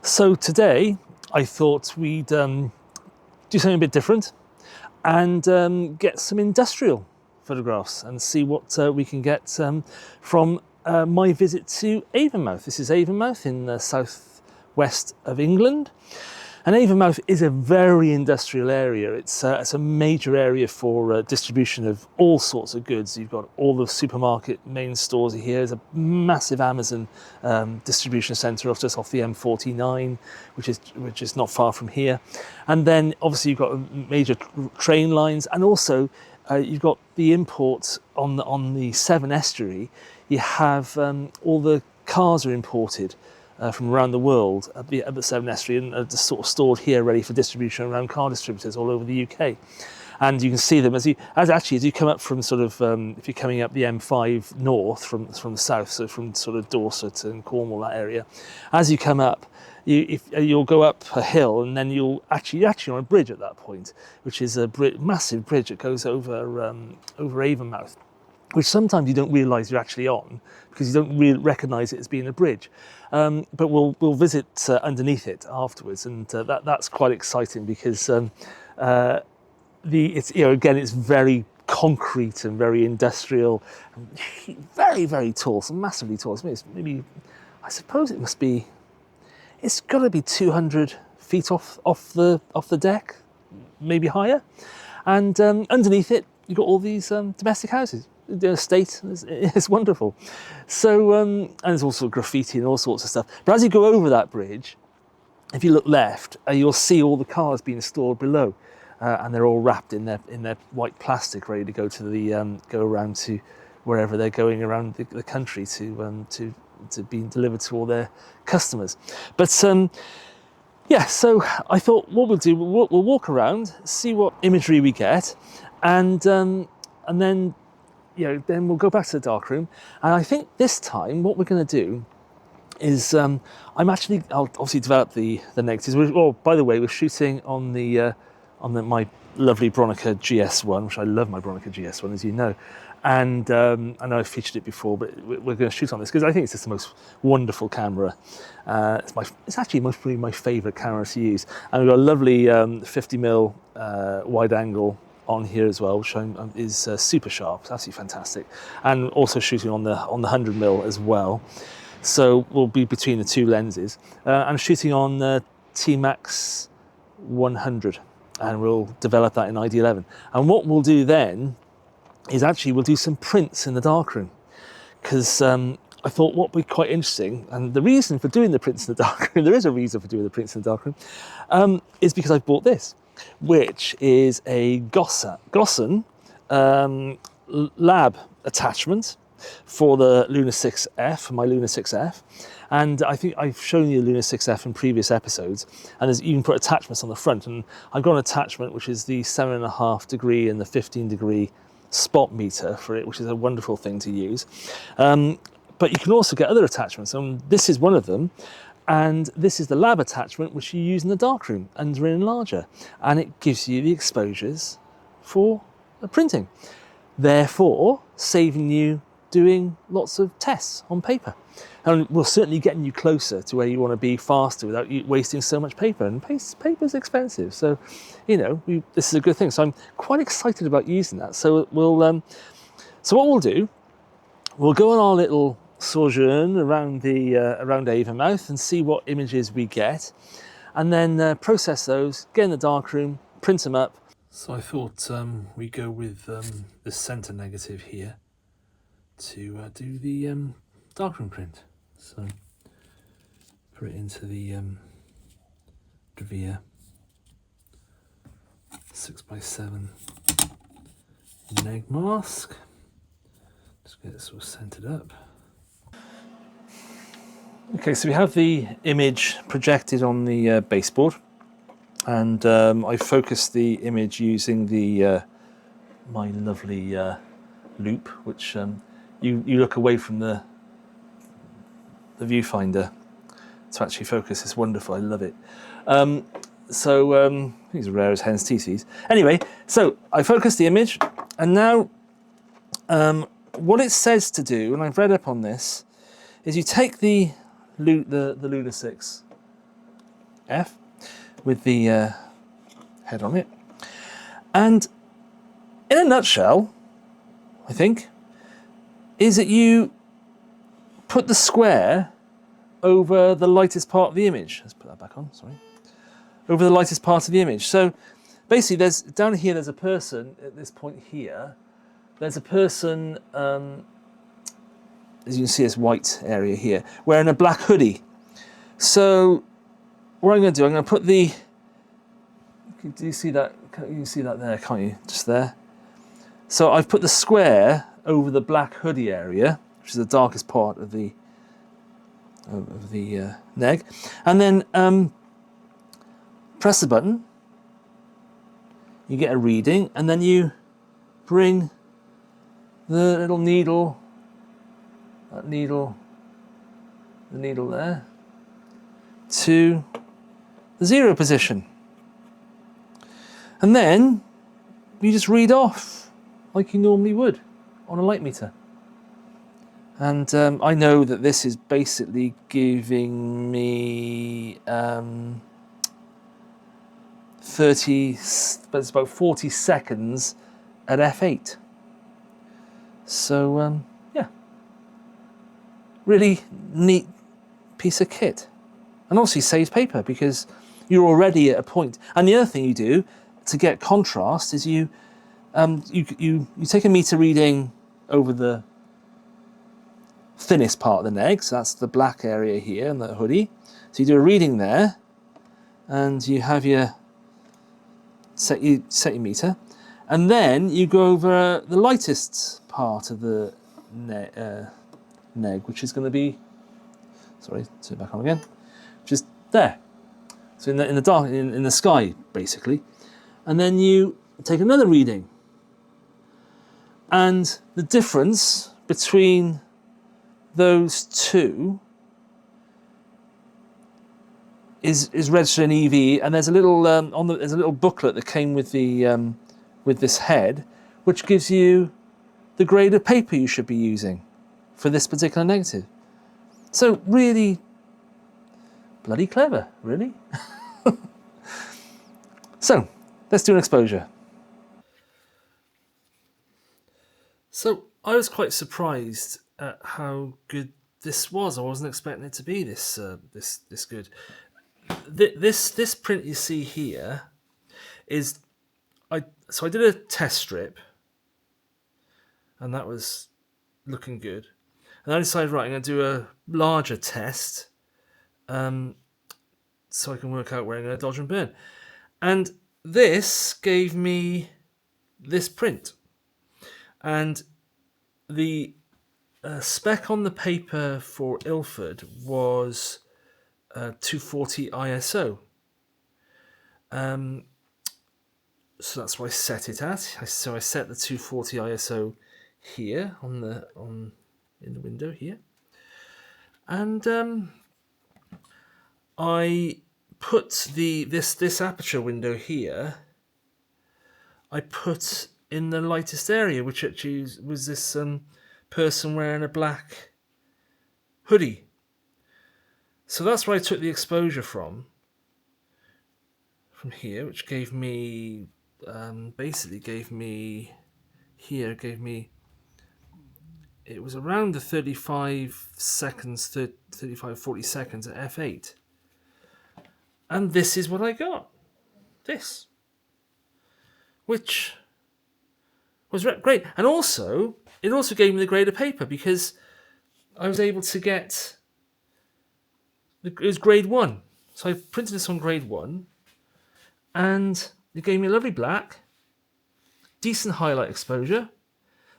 So today I thought we'd do something a bit different and get some industrial photographs and see what we can get from my visit to Avonmouth. This is Avonmouth in the southwest of England. And Avonmouth is a very industrial area. It's a major area for distribution of all sorts of goods. You've got all the supermarket main stores here. There's a massive Amazon distribution centre just off the M49, which is not far from here. And then obviously you've got major train lines, and also you've got the imports on the Severn estuary. You have all the cars are imported from around the world at the Severn estuary and are just sort of stored here ready for distribution around car distributors all over the UK. And you can see them as you come up from sort of if you're coming up the M5 north from the south, so from sort of Dorset and Cornwall, that area. As you come up, you'll go up a hill, and then you're actually on a bridge at that point, which is a massive bridge that goes over Avonmouth, which sometimes you don't realise you're actually on because you don't really recognise it as being a bridge. But we'll visit underneath it afterwards, and that's quite exciting because it's very concrete and very industrial, and very, very tall, so massively tall. I suppose it's got to be 200 feet off the deck, maybe higher. And underneath it, you've got all these domestic houses. The estate is wonderful. So, and there's also graffiti and all sorts of stuff. But as you go over that bridge, if you look left, you'll see all the cars being stored below, and they're all wrapped in their white plastic, ready to go to go around to wherever they're going around the country to be delivered to all their customers. But yeah, so I thought what we'll do, we'll walk around, see what imagery we get, and then. Then we'll go back to the darkroom, and I think this time what we're going to do is I'll obviously develop the negatives. By the way, we're shooting on my lovely Bronica GS1, which I love my Bronica GS1, as you know, and I know I've featured it before, but we're going to shoot on this because I think it's just the most wonderful camera. It's actually probably my favourite camera to use, and we've got a lovely 50mm wide angle on here as well, which is super sharp. It's absolutely fantastic, and also shooting on the 100mm as well. So we'll be between the two lenses. I'm shooting on T-Max 100, and we'll develop that in ID11. And what we'll do then is we'll do some prints in the darkroom, because I thought what would be quite interesting, and the reason for doing the prints in the darkroom, there is a reason for doing the prints in the darkroom, is because I've bought this, which is a Gossen LAB attachment for the Luna 6F, my Luna 6F. And I think I've shown you the Luna 6F in previous episodes, and you can put attachments on the front, and I've got an attachment which is the 7.5 degree and the 15 degree spot meter for it, which is a wonderful thing to use. But you can also get other attachments, and this is one of them. And this is the lab attachment, which you use in the darkroom under an enlarger, and it gives you the exposures for the printing, therefore saving you doing lots of tests on paper, and will certainly getting you closer to where you want to be faster without you wasting so much paper. And paper's expensive, so this is a good thing. So I'm quite excited about using that. So so what we'll do, we'll go on our little sojourn around Avonmouth and see what images we get, and then process those, get in the darkroom, print them up. So I thought we go with the centre negative here to do the darkroom print. So put it into the Devere 6x7 neg mask. Just get it sort of centred up. Okay, so we have the image projected on the baseboard, and I focused the image using my lovely loop, which you look away from the viewfinder to actually focus. It's wonderful, I love it. So these are rare as hen's teetees. Anyway, so I focused the image, and now what it says to do, and I've read up on this, is you take the Luna 6 F with the head on it. And in a nutshell, I think, is that you put the square over the lightest part of the image. Let's put that back on, sorry. Over the lightest part of the image. So basically there's, down here there's a person, at this point here, there's a person, as you can see this white area here, wearing a black hoodie. So what I'm going to do, I'm going to put the, do you see that? You can see that there, can't you? Just there. So I've put the square over the black hoodie area, which is the darkest part of the neg, and then press the button. You get a reading, and then you bring the little needle, the needle there, to the 0 position. And then you just read off like you normally would on a light meter. And I know that this is basically giving me 30, but it's about 40 seconds at f8. So yeah, really neat piece of kit. And obviously saves paper because you're already at a point. And the other thing you do to get contrast is you take a meter reading over the thinnest part of the neg, so that's the black area here in the hoodie. So you do a reading there, and you have your set your meter, and then you go over the lightest part of the neg, which is going to be, sorry, turn it back on again, just there. So in the dark, in the sky, basically, and then you take another reading, and the difference between those two is registered in EV, and there's a little there's a little booklet that came with the with this head, which gives you the grade of paper you should be using for this particular negative. So really bloody clever, really. So let's do an exposure. So I was quite surprised at how good this was. I wasn't expecting it to be this this good. This print you see here is I did a test strip, and that was looking good. And I decided, right, I'm going to do a larger test, so I can work out where I'm going to dodge and burn. And this gave me this print, and the spec on the paper for Ilford was 240 ISO. So that's what I set it at. So I set the 240 ISO here in the window here, and I put this aperture window here. I put in the lightest area, which actually was this person wearing a black hoodie. So that's where I took the exposure from here, which gave me basically gave me it was around the 35 seconds, 35, 40 seconds at f8. And this is what I got. This. Which was great. And also, it also gave me the grade of paper because I was able to get, it was grade 1. So I printed this on grade 1, and it gave me a lovely black, decent highlight exposure,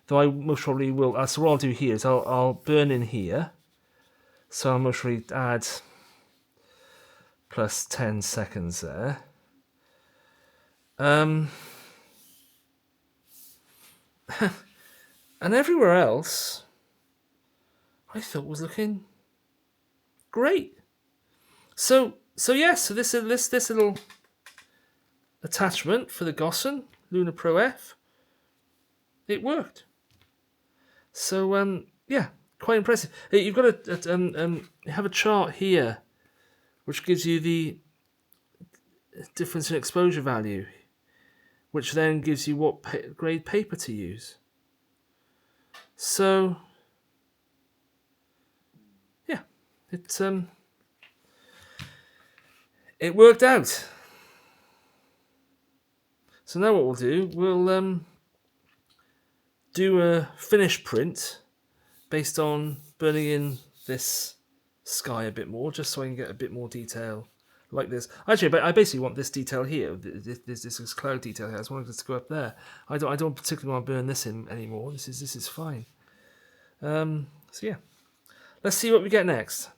though I most probably will, so what I'll do here is I'll burn in here, so I'll most probably add plus 10 seconds there. And everywhere else I thought was looking great. So this little attachment for the Gossen Luna Pro F, it worked. So yeah, quite impressive. You've got you have a chart here which gives you the difference in exposure value, which then gives you what grade paper to use. So, yeah, it worked out. So now what we'll do, we'll do a finished print based on burning in this sky a bit more, just so I can get a bit more detail like this. Actually, but I basically want this detail here. This cloud detail here. I just want this to go up there. I don't particularly want to burn this in anymore. This is fine. So yeah, let's see what we get next.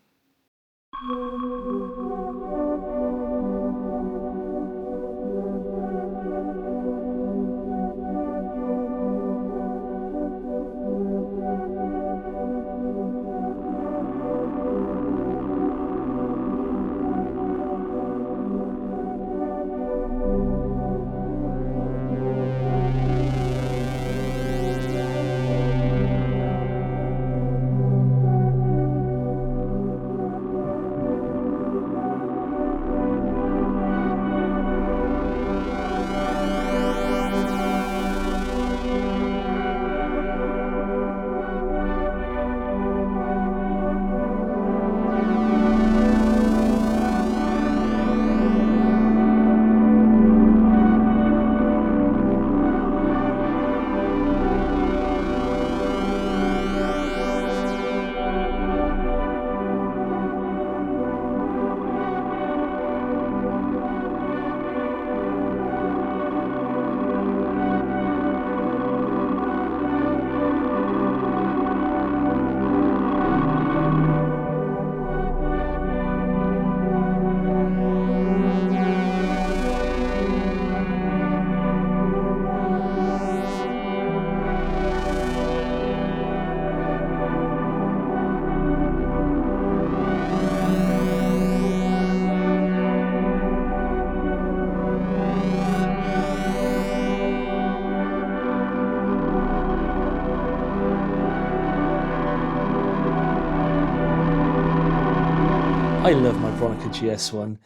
I love my Bronica GS1.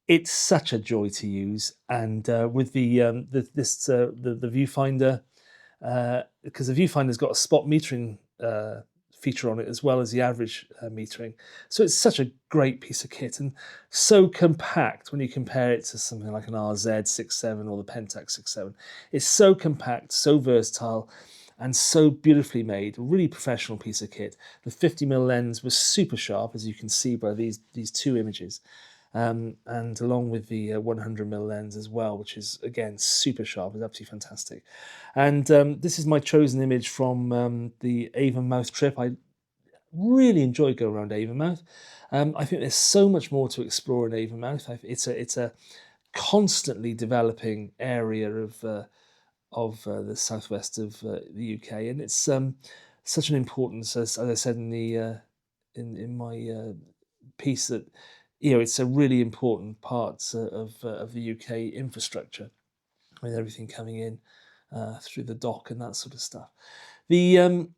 It's such a joy to use, and with the viewfinder, because the viewfinder's got a spot metering feature on it as well as the average metering, so it's such a great piece of kit and so compact when you compare it to something like an RZ67 or the Pentax 67. It's so compact, so versatile, and so beautifully made. A really professional piece of kit. The 50mm lens was super sharp, as you can see by these two images, and along with the 100mm lens as well, which is again super sharp. It's absolutely fantastic. And this is my chosen image from the Avonmouth trip. I really enjoy going around Avonmouth. I think there's so much more to explore in Avonmouth. It's a constantly developing area of the southwest of the UK, and it's such an importance, as I said in the in my piece, that it's a really important part of the UK infrastructure, with everything coming in through the dock and that sort of stuff. And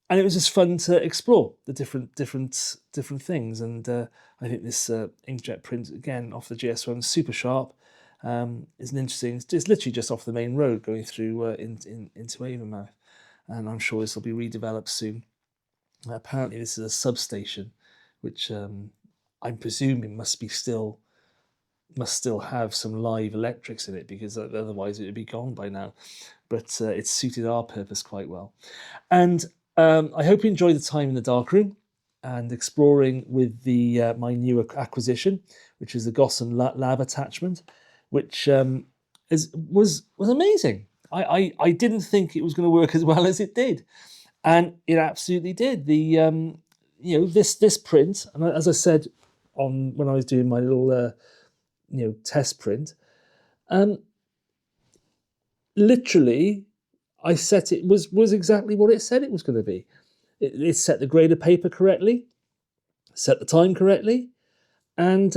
it was just fun to explore the different things, and I think this inkjet print again off the GS1 super sharp. Is an interesting. It's literally just off the main road going through into Avonmouth, and I'm sure this will be redeveloped soon. Apparently, this is a substation, which I'm presuming must still have some live electrics in it, because otherwise it would be gone by now. But it's suited our purpose quite well, and I hope you enjoyed the time in the darkroom and exploring with the my new acquisition, which is the Gossen LAB attachment, which was amazing. I didn't think it was going to work as well as it did, and it absolutely did. The this print, and as I said when I was doing my little test print, literally I set it was exactly what it said it was going to be. It set the grade of paper correctly, set the time correctly, and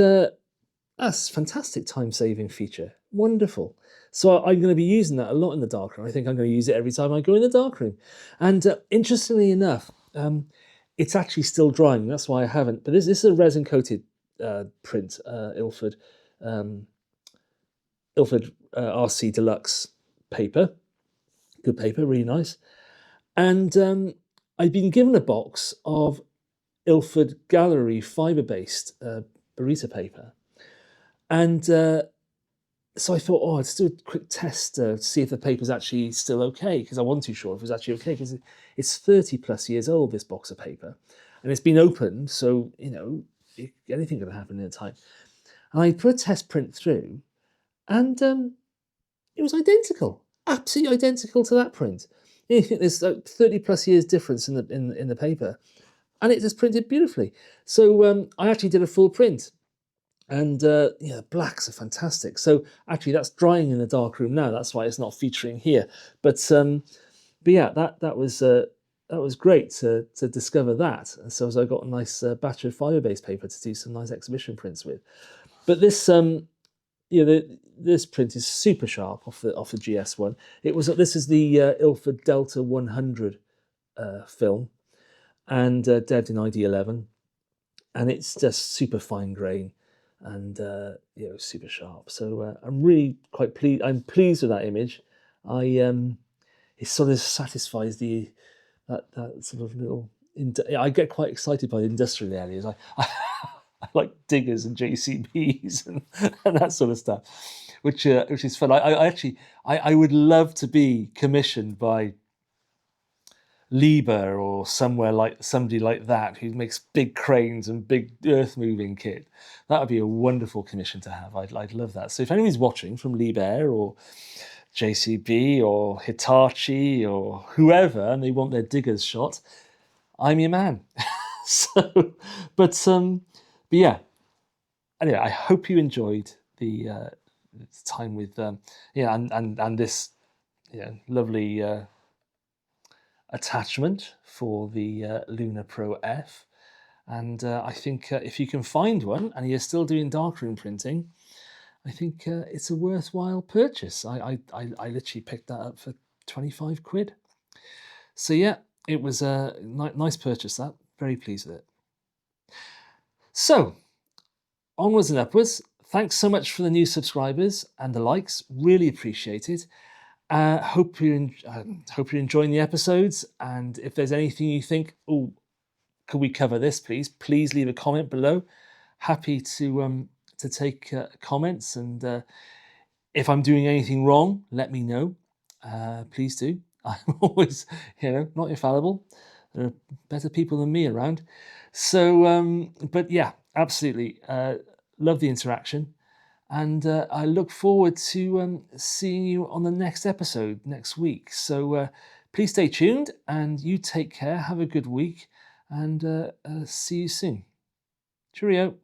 that's a fantastic time-saving feature. Wonderful. So I'm going to be using that a lot in the darkroom. I think I'm going to use it every time I go in the darkroom. And interestingly enough, it's actually still drying. That's why I haven't. But this is a resin-coated print, Ilford. Ilford RC Deluxe paper. Good paper, really nice. And I'd been given a box of Ilford Gallery fibre-based burrito paper. And so I thought, oh, let's do a quick test to see if the paper's actually still okay, because I wasn't too sure if it was actually okay, because it's 30 plus years old, this box of paper. And it's been opened, so, you know, anything could happen in a time. And I put a test print through, and it was identical, absolutely identical to that print. You think there's like 30 plus years difference in the paper, and it just printed beautifully. So I actually did a full print. And yeah, blacks are fantastic. So actually, that's drying in the darkroom now. That's why it's not featuring here. But yeah, that was great to discover that. And so I got a nice batch of fibre-based paper to do some nice exhibition prints with. But this this print is super sharp off the GS1. This is the Ilford Delta 100 film, and dead in ID11, and it's just super fine grain. And you know, super sharp. So I'm really quite pleased. I'm pleased with that image. It sort of satisfies that sort of little. I get quite excited by the industrial areas. I like diggers and JCBs and that sort of stuff, which is fun. I would love to be commissioned by LAB or somebody like that who makes big cranes and big earth moving kit. That would be a wonderful commission to have. I'd love that. So if anybody's watching from LAB or JCB or Hitachi or whoever, and they want their diggers shot, I'm your man. But yeah. Anyway, I hope you enjoyed the time with and this lovely attachment for the Luna Pro F. And I think if you can find one and you're still doing darkroom printing, I think it's a worthwhile purchase. I literally picked that up for 25 quid. So yeah, it was a nice purchase, that. Very pleased with it. So, onwards and upwards. Thanks so much for the new subscribers and the likes. Really appreciate it. Hope you're enjoying the episodes. And if there's anything you think, oh, could we cover this, please leave a comment below. Happy to take comments, and if I'm doing anything wrong, let me know. Please do. I'm always, not infallible. There are better people than me around. So, but yeah, absolutely. Love the interaction. And I look forward to seeing you on the next episode next week. So please stay tuned, and you take care. Have a good week, and see you soon. Cheerio.